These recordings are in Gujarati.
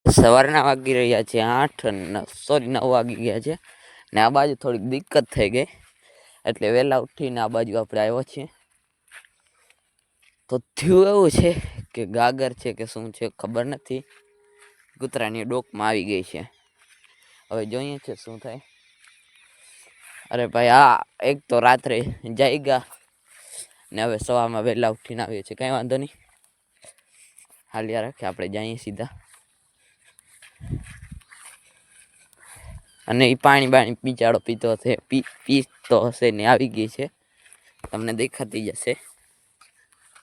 સવારના વાગી રહ્યા છે 8 સોરી 9 વાગી ગયા છે ને આ બાજુ થોડીક દિક્કત થઈ ગઈ એટલે વહેલા ઉઠીને આ બાજુ આપણે આવ્યો છીએ. તો થયું એવું છે કે ગાગર છે કે શું છે ખબર નથી, કૂતરાની ડોકમાં આવી ગઈ છે. હવે જોઈએ છે શું થાય. અરે ભાઈ આ એક તો રાત્રે જાગ્યા ને હવે સવારમાં વહેલા ઉઠીને આવીએ છીએ, કાંઈ વાંધો નહીં, હાલ્યા રાખે આપણે જઈએ સીધા. અને એ પાણી બિચારો પીતો હશે ને આવી ગઈ છે, તમને દેખાતી જશે.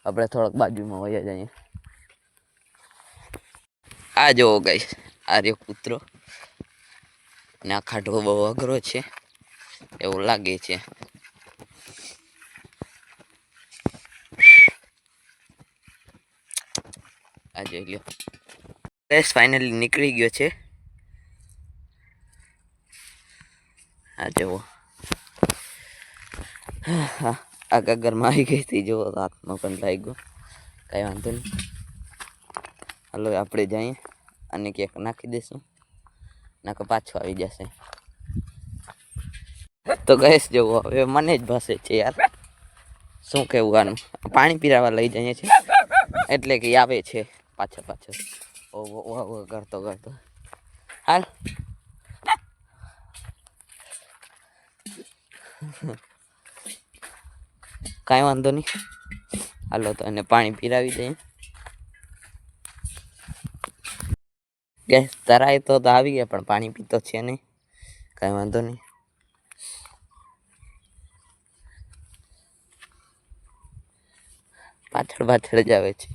આપણે થોડોક બાજુમાં વયા જઈએ. આ જોવો ગાઈસ, આ રહ્યો કૂતરો ને આ ખાટો બહુ અઘરો છે એવું લાગે છે. આ જોઈ લ્યો ગાઈસ, ફાઇનલી નીકળી ગયો છે. આ જુઓ, આ ગાગરમાં આવી ગઈ હતી, જુઓ હાથમાં પણ લાગ્યો, કાંઈ વાંધો નહીં. હાલો આપણે જઈએ અને ક્યાંક નાખી દઈશું, નાખો પાછો આવી જશે. તો ગેસ જવો હવે મને જ ભાષે છે યાર, શું કેવું આનું. પાણી પીરાવા લઈ જઈએ છીએ એટલે કે આવે છે પાછળ. ઓહો કરતો હાલ. કાંઈ વાંધો નહીં, હાલો તો એને પાણી પીરાવી દઈએ. ગેસ તરાય તો આવી ગયા પણ પાણી પીતો છે નહીં, કાંઈ વાંધો નહીં. પાછળ જ આવે છે.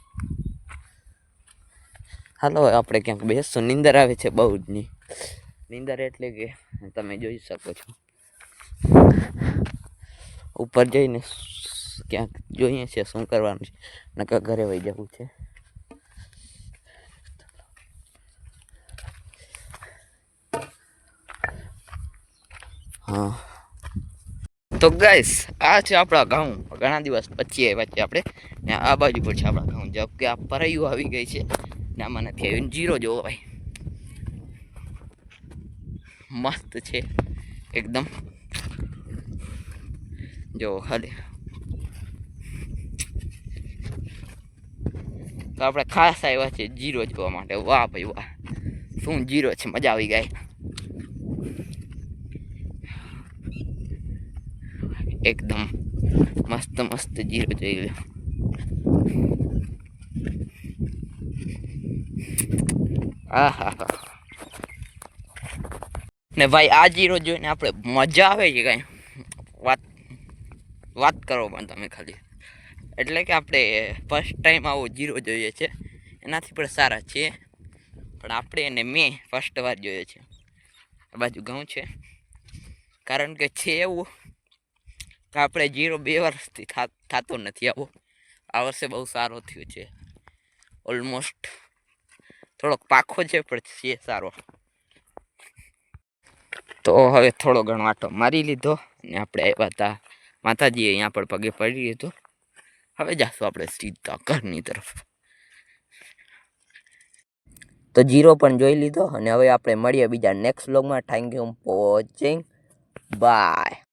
હાલો આપણે ક્યાંક બેસશું, નીંદર આવે છે બહુ જ ની નીંદર, એટલે કે તમે જોઈ શકો છો. ઉપર જઈને ક્યાંક જોઈએ છે શું કરવાનું છે, નકર ઘરે વહી જવું છે. હા તો ગાઈસ, આ છે આપણા ઘઉં. ઘણા દિવસ પછી આવ્યા છે આપણે ને આ બાજુ પર છે આપણા ઘઉં. જબ કે આ પરૈયું આવી ગઈ છે ને આમાં નથી આવ્યું. જીરો જોવો ભાઈ, મસ્ત છે એકદમ, જો હાલે. તો આપણે ખાસ આવ્યા છે જીરો જોવા માટે. વાહ ભાઈ વાહ, શું જીરો છે, મજા આવી ગઈ એકદમ મસ્ત જીરો જોઈ લો. આહા ને ભાઈ, આ જીરો જોઈને આપણે મજા આવે છે કાંઈ વાત કરો પણ તમે ખાલી. એટલે કે આપણે ફર્સ્ટ ટાઈમ આવો જીરો જોઈએ છે, એનાથી પણ સારા છે, પણ આપણે એને મેં ફર્સ્ટ વાર જોયો છે. આ બાજુ ઘઉં છે, કારણ કે છે એવું કે આપણે જીરો 2 વર્ષથી થતો નથી આવો. આ વર્ષે બહુ સારો થયો છે, ઓલમોસ્ટ થોડોક પાખો છે પણ છે સારો. તો હવે થોડો ઘણો આટો મારી લીધો ને આપણે આવ્યા હતા માતાજીએ અહીંયા પર પગે પડી લીધો. હવે જાશું આપણે સીધા ઘરની તરફ. તો જીરો પણ જોઈ લીધો અને હવે આપણે મળીએ બીજા નેક્સ્ટ વ્લોગમાં. Thank you for watching, by.